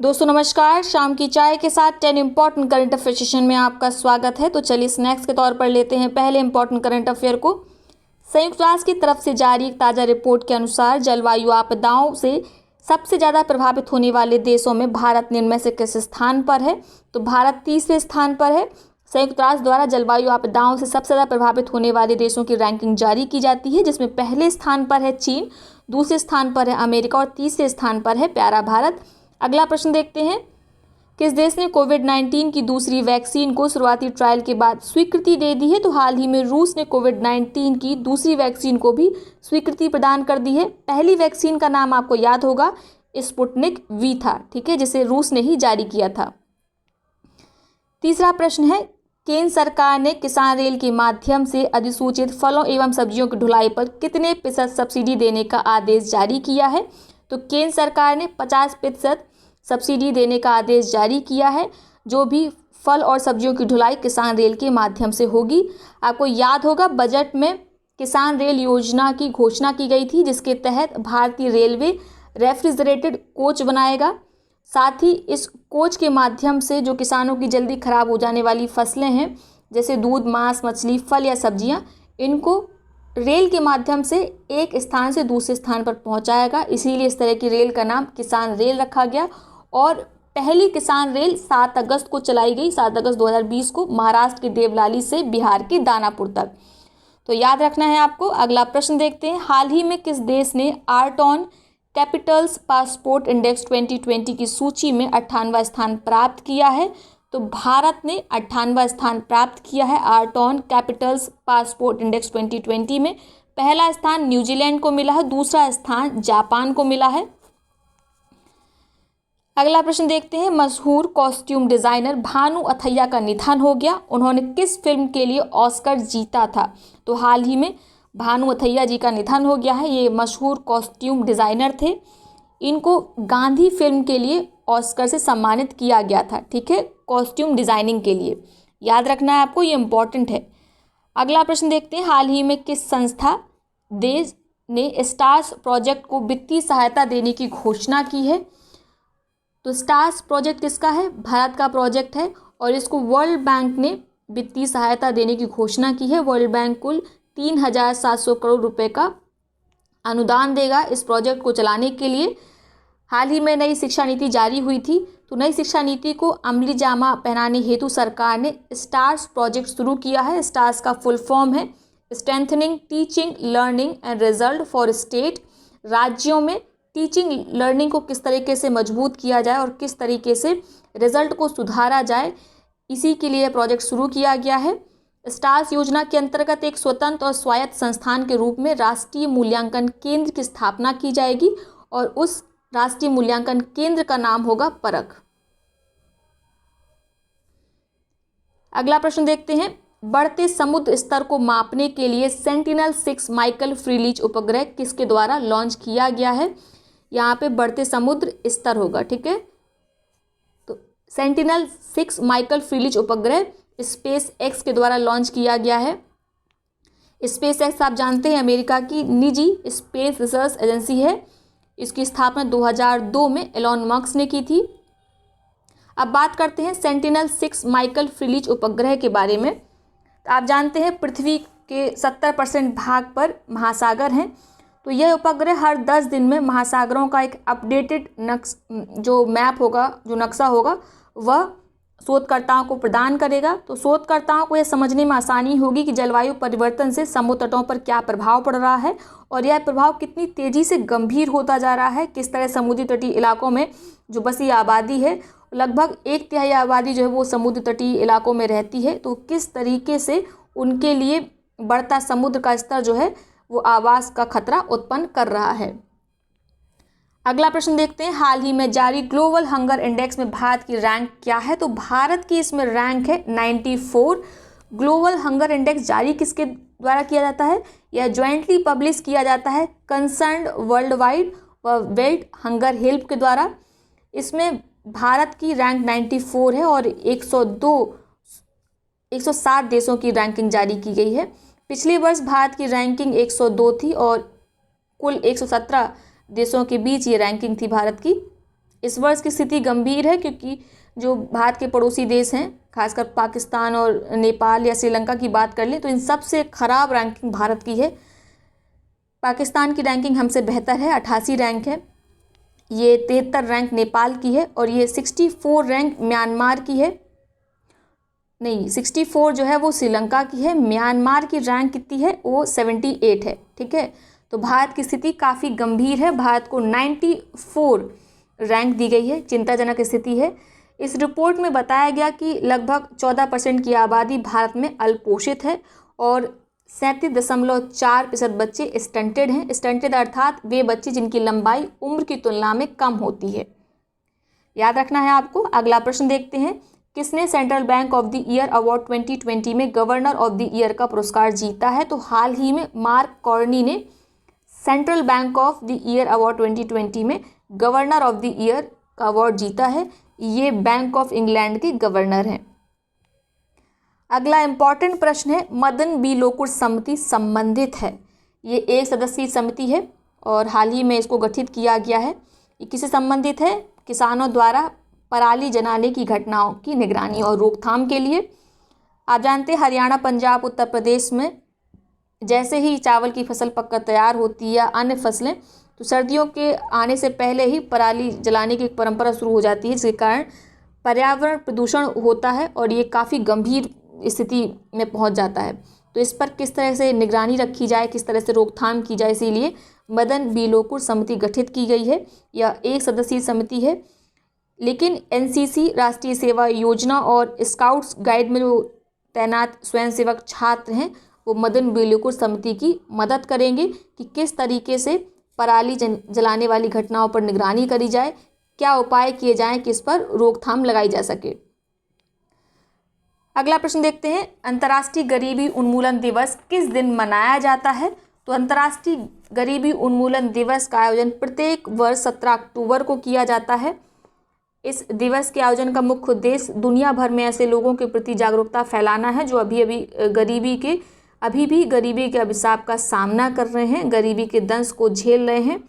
दोस्तों नमस्कार। शाम की चाय के साथ 10 इंपॉर्टेंट करंट अफेयर सेशन में आपका स्वागत है। तो चलिए स्नैक्स के तौर पर लेते हैं पहले इंपॉर्टेंट करंट अफेयर को। संयुक्त राष्ट्र की तरफ से जारी एक ताज़ा रिपोर्ट के अनुसार जलवायु आपदाओं से सबसे ज़्यादा प्रभावित होने वाले देशों में भारत निम्न में से किस स्थान पर है? तो भारत तीसरे स्थान पर है। संयुक्त राष्ट्र द्वारा जलवायु आपदाओं से सबसे ज़्यादा प्रभावित होने वाले देशों की रैंकिंग जारी की जाती है, जिसमें पहले स्थान पर है चीन, दूसरे स्थान पर है अमेरिका और तीसरे स्थान पर है प्यारा भारत। अगला प्रश्न देखते हैं, किस देश ने कोविड-19 की दूसरी वैक्सीन को शुरुआती ट्रायल के बाद स्वीकृति दे दी है? तो हाल ही में रूस ने कोविड-19 की दूसरी वैक्सीन को भी स्वीकृति प्रदान कर दी है। पहली वैक्सीन का नाम आपको याद होगा स्पुतनिक वी था, ठीक है, जिसे रूस ने ही जारी किया था। तीसरा प्रश्न है, केंद्र सरकार ने किसान रेल के माध्यम से अधिसूचित फलों एवं सब्जियों की ढुलाई पर कितने प्रतिशत सब्सिडी देने का आदेश जारी किया है? तो केंद्र सरकार ने 50% सब्सिडी देने का आदेश जारी किया है, जो भी फल और सब्जियों की ढुलाई किसान रेल के माध्यम से होगी। आपको याद होगा बजट में किसान रेल योजना की घोषणा की गई थी, जिसके तहत भारतीय रेलवे रेफ्रिजरेटेड कोच बनाएगा। साथ ही इस कोच के माध्यम से जो किसानों की जल्दी खराब हो जाने वाली फसलें हैं, जैसे दूध, मांस, मछली, फल या सब्जियां, इनको रेल के माध्यम से एक स्थान से दूसरे स्थान पर पहुंचाएगा। इसीलिए इस तरह की रेल का नाम किसान रेल रखा गया। और पहली किसान रेल 7 अगस्त को चलाई गई, 7 अगस्त 2020 को, महाराष्ट्र के देवलाली से बिहार के दानापुर तक। तो याद रखना है आपको। अगला प्रश्न देखते हैं, हाल ही में किस देश ने आर्टॉन कैपिटल्स पासपोर्ट इंडेक्स 2020 की सूची में 98वां स्थान प्राप्त किया है? तो भारत ने 98वां स्थान प्राप्त किया है आर्टॉन कैपिटल्स पासपोर्ट इंडेक्स 2020 में। पहला स्थान न्यूजीलैंड को मिला है, दूसरा स्थान जापान को मिला है। अगला प्रश्न देखते हैं, मशहूर कॉस्ट्यूम डिजाइनर भानु अथैया का निधन हो गया। उन्होंने किस फिल्म के लिए ऑस्कर जीता था? तो हाल ही में भानु अथैया जी का निधन हो गया है। ये मशहूर कॉस्ट्यूम डिजाइनर थे। इनको गांधी फिल्म के लिए ऑस्कर से सम्मानित किया गया था, ठीक है, कॉस्ट्यूम डिजाइनिंग के लिए। याद रखना है आपको, ये इंपॉर्टेंट है। अगला प्रश्न देखते हैं, हाल ही में किस संस्था देश ने स्टार्स प्रोजेक्ट को वित्तीय सहायता देने की घोषणा की है? तो स्टार्स प्रोजेक्ट किसका है? भारत का प्रोजेक्ट है और इसको वर्ल्ड बैंक ने वित्तीय सहायता देने की घोषणा की है। वर्ल्ड बैंक कुल 3,700 करोड़ रुपए का अनुदान देगा इस प्रोजेक्ट को चलाने के लिए। हाल ही में नई शिक्षा नीति जारी हुई थी, तो नई शिक्षा नीति को अमली जामा पहनाने हेतु सरकार ने स्टार्स प्रोजेक्ट शुरू किया है। स्टार्स का फुल फॉर्म है strengthening teaching learning and result for state. राज्यों में टीचिंग लर्निंग को किस तरीके से मजबूत किया जाए और किस तरीके से रिजल्ट को सुधारा जाए, इसी के लिए प्रोजेक्ट शुरू किया गया है। स्टार्स योजना के अंतर्गत एक स्वतंत्र और स्वायत्त संस्थान के रूप में राष्ट्रीय मूल्यांकन केंद्र की स्थापना की जाएगी और उस राष्ट्रीय मूल्यांकन केंद्र का नाम होगा परख। अगला प्रश्न देखते हैं, बढ़ते समुद्र स्तर को मापने के लिए सेंटिनल-6 माइकल फ्रीलीच उपग्रह किसके द्वारा लॉन्च किया गया है? यहाँ पे बढ़ते समुद्र स्तर होगा, ठीक है। तो सेंटिनल-6 माइकल फ्रीलीच उपग्रह स्पेस एक्स के द्वारा लॉन्च किया गया है। स्पेस एक्स आप जानते हैं अमेरिका की निजी स्पेस रिसर्च एजेंसी है। इसकी स्थापना 2002 में एलॉन मस्क ने की थी। अब बात करते हैं सेंटिनल-6 माइकल फ्रीलीच उपग्रह के बारे में। तो आप जानते हैं पृथ्वी के 70% भाग पर महासागर हैं। तो यह उपग्रह हर 10 दिन में महासागरों का एक अपडेटेड जो मैप होगा, जो नक्शा होगा, वह शोधकर्ताओं को प्रदान करेगा। तो शोधकर्ताओं को यह समझने में आसानी होगी कि जलवायु परिवर्तन से समुद्र तटों पर क्या प्रभाव पड़ रहा है और यह प्रभाव कितनी तेज़ी से गंभीर होता जा रहा है। किस तरह समुद्री तटीय इलाकों में जो बसी आबादी है, लगभग 1/3 आबादी जो है वो समुद्र तटीय इलाकों में रहती है, तो किस तरीके से उनके लिए बढ़ता समुद्र का स्तर जो है वो आवास का खतरा उत्पन्न कर रहा है। अगला प्रश्न देखते हैं, हाल ही में जारी ग्लोबल हंगर इंडेक्स में भारत की रैंक क्या है? तो भारत की इसमें रैंक है 94। ग्लोबल हंगर इंडेक्स जारी किसके द्वारा किया जाता है? यह ज्वाइंटली पब्लिश किया जाता है कंसर्न्ड वर्ल्ड वाइड व वर्ल्ड हंगर हेल्प के द्वारा। इसमें भारत की रैंक 94 है और 107 देशों की रैंकिंग जारी की गई है। पिछले वर्ष भारत की रैंकिंग 102 थी और कुल 117 देशों के बीच ये रैंकिंग थी भारत की। इस वर्ष की स्थिति गंभीर है क्योंकि जो भारत के पड़ोसी देश हैं, खासकर पाकिस्तान और नेपाल या श्रीलंका की बात कर लें तो इन सबसे खराब रैंकिंग भारत की है। पाकिस्तान की रैंकिंग हमसे बेहतर है, 88 रैंक है। ये 73 रैंक नेपाल की है और ये 64 रैंक म्यांमार की है। नहीं, 64 जो है वो श्रीलंका की है। म्यांमार की रैंक कितनी है? वो 78 है। ठीक है, तो भारत की स्थिति काफ़ी गंभीर है। भारत को 94 रैंक दी गई है, चिंताजनक स्थिति है। इस रिपोर्ट में बताया गया कि लगभग 14% की आबादी भारत में अल्पोषित है और 37.4% बच्चे स्टंटेड हैं। स्टंटेड अर्थात वे बच्चे जिनकी लंबाई उम्र की तुलना में कम होती है। याद रखना है आपको। अगला प्रश्न देखते हैं, किसने central bank of the year award 2020 में गवर्नर ऑफ द ईयर का पुरस्कार जीता है? तो हाल ही में मार्क कार्नी ने central bank of the year award 2020 में गवर्नर ऑफ द ईयर का अवार्ड जीता है। ये बैंक ऑफ इंग्लैंड के गवर्नर हैं। अगला इंपॉर्टेंट प्रश्न है, मदन बी लोकुर समिति संबंधित है। ये एक सदस्यीय समिति है और हाल ही में इसको गठित किया गया है। ये किससे संबंधित है? किसानों द्वारा पराली जलाने की घटनाओं की निगरानी और रोकथाम के लिए। आप जानते हैं हरियाणा, पंजाब, उत्तर प्रदेश में जैसे ही चावल की फसल पककर तैयार होती है या अन्य फसलें, तो सर्दियों के आने से पहले ही पराली जलाने की एक परंपरा शुरू हो जाती है, जिसके कारण पर्यावरण प्रदूषण होता है और ये काफ़ी गंभीर स्थिति में पहुंच जाता है। तो इस पर किस तरह से निगरानी रखी जाए, किस तरह से रोकथाम की जाए, इसीलिए मदन बी लोकुर समिति गठित की गई है। यह एक सदस्यीय समिति है, लेकिन एनसीसी, राष्ट्रीय सेवा योजना और स्काउट्स गाइड में जो तैनात स्वयंसेवक छात्र हैं वो मदन बी लोकुर समिति की मदद करेंगे कि किस तरीके से पराली जलाने वाली घटनाओं पर निगरानी करी जाए, क्या उपाय किए जाएं कि इस पर रोकथाम लगाई जा सके। अगला प्रश्न देखते हैं, अंतर्राष्ट्रीय गरीबी उन्मूलन दिवस किस दिन मनाया जाता है? तो अंतर्राष्ट्रीय गरीबी उन्मूलन दिवस का आयोजन प्रत्येक वर्ष 17 अक्टूबर को किया जाता है। इस दिवस के आयोजन का मुख्य उद्देश्य दुनिया भर में ऐसे लोगों के प्रति जागरूकता फैलाना है जो अभी भी गरीबी के अभिशाप का सामना कर रहे हैं, गरीबी के दंश को झेल रहे हैं।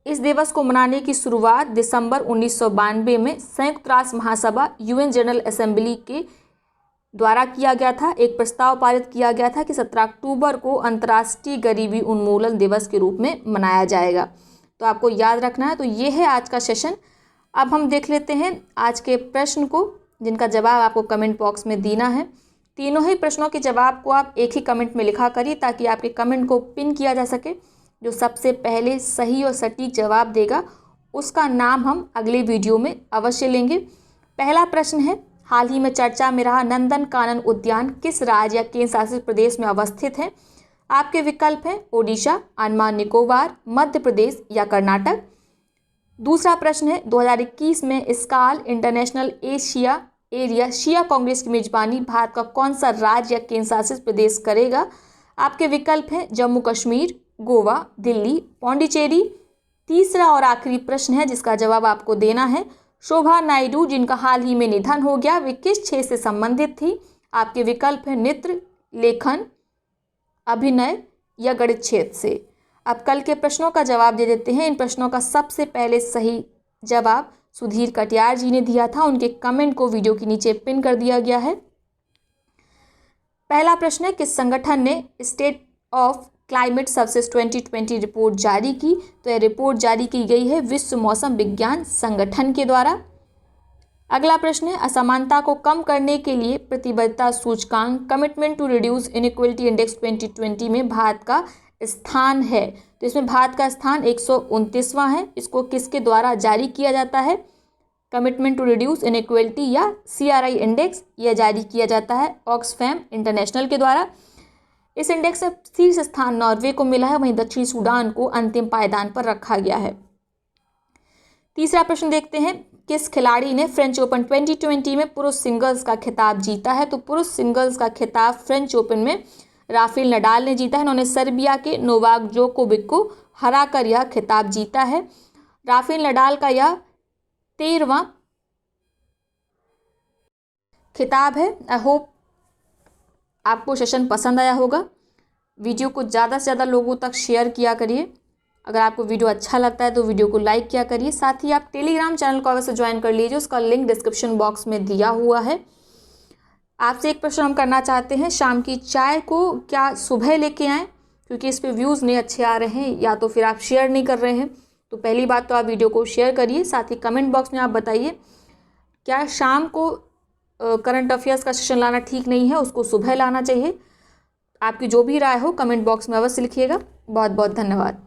इस दिवस को मनाने की शुरुआत दिसंबर 1992 में संयुक्त राष्ट्र महासभा यूएन जनरल असेंबली के द्वारा किया गया था। एक प्रस्ताव पारित किया गया था कि 17 अक्टूबर को अंतर्राष्ट्रीय गरीबी उन्मूलन दिवस के रूप में मनाया जाएगा। तो आपको याद रखना है। तो ये है आज का सेशन। अब हम देख लेते हैं आज के प्रश्न को, जिनका जवाब आपको कमेंट बॉक्स में देना है। तीनों ही प्रश्नों के जवाब को आप एक ही कमेंट में लिखा करिए ताकि आपके कमेंट को पिन किया जा सके। जो सबसे पहले सही और सटीक जवाब देगा उसका नाम हम अगले वीडियो में अवश्य लेंगे। पहला प्रश्न है, हाल ही में चर्चा में रहा नंदन कानन उद्यान किस राज्य या केंद्र शासित प्रदेश में अवस्थित है? आपके विकल्प हैं ओडिशा, अंडमान निकोबार, मध्य प्रदेश या कर्नाटक। दूसरा प्रश्न है, 2021 में स्काल इंटरनेशनल एशिया कांग्रेस की मेजबानी भारत का कौन सा राज्य या केंद्र शासित प्रदेश करेगा? आपके विकल्प हैं जम्मू कश्मीर, गोवा, दिल्ली, पौंडीचेरी। तीसरा और आखिरी प्रश्न है जिसका जवाब आपको देना है, शोभा नायडू जिनका हाल ही में निधन हो गया वे किस क्षेत्र से संबंधित थी? आपके विकल्प हैं नृत्य, लेखन, अभिनय या गणित क्षेत्र से। अब कल के प्रश्नों का जवाब दे देते हैं। इन प्रश्नों का सबसे पहले सही जवाब सुधीर कटियार जी ने दिया था। उनके कमेंट को वीडियो के नीचे पिन कर दिया गया है। पहला प्रश्न है, किस संगठन ने state of climate services 2020 report जारी की? तो यह रिपोर्ट जारी की गई है विश्व मौसम विज्ञान संगठन के द्वारा। अगला प्रश्न है, असमानता को कम करने के लिए प्रतिबद्धता सूचकांक commitment to reduce inequality index 2020 में भारत का स्थान है? तो इसमें भारत का स्थान 129वां है। इसको किसके द्वारा जारी किया जाता है? कमिटमेंट टू रिड्यूस इनइक्वलिटी या CRI इंडेक्स यह जारी किया जाता है ऑक्सफैम इंटरनेशनल के द्वारा। इस इंडेक्स में शीर्ष स्थान नॉर्वे को मिला है, वहीं दक्षिणी सूडान को अंतिम पायदान पर रखा गया है। तीसरा प्रश्न देखते हैं, किस खिलाड़ी ने फ्रेंच ओपन 2020 में पुरुष सिंगल्स का खिताब जीता है? तो पुरुष सिंगल्स का खिताब फ्रेंच ओपन में राफेल नडाल ने जीता है। इन्होंने सर्बिया के नोवाक जोकोविक को हराकर यह खिताब जीता है। राफेल नडाल का यह 13वां खिताब है। आई होप आपको सेशन पसंद आया होगा। वीडियो को ज़्यादा से ज़्यादा लोगों तक शेयर किया करिए। अगर आपको वीडियो अच्छा लगता है तो वीडियो को लाइक किया करिए। साथ ही आप टेलीग्राम चैनल को अवश्य ज्वाइन कर लीजिए, उसका लिंक डिस्क्रिप्शन बॉक्स में दिया हुआ है। आपसे एक प्रश्न हम करना चाहते हैं, शाम की चाय को क्या सुबह लेके आएँ, क्योंकि इस पे व्यूज़ नहीं अच्छे आ रहे हैं, या तो फिर आप शेयर नहीं कर रहे हैं। तो पहली बात तो आप वीडियो को शेयर करिए। साथ ही कमेंट बॉक्स में आप बताइए क्या शाम को करंट अफेयर्स का सेशन लाना ठीक नहीं है, उसको सुबह लाना चाहिए। आपकी जो भी राय हो कमेंट बॉक्स में अवश्य लिखिएगा। बहुत बहुत धन्यवाद।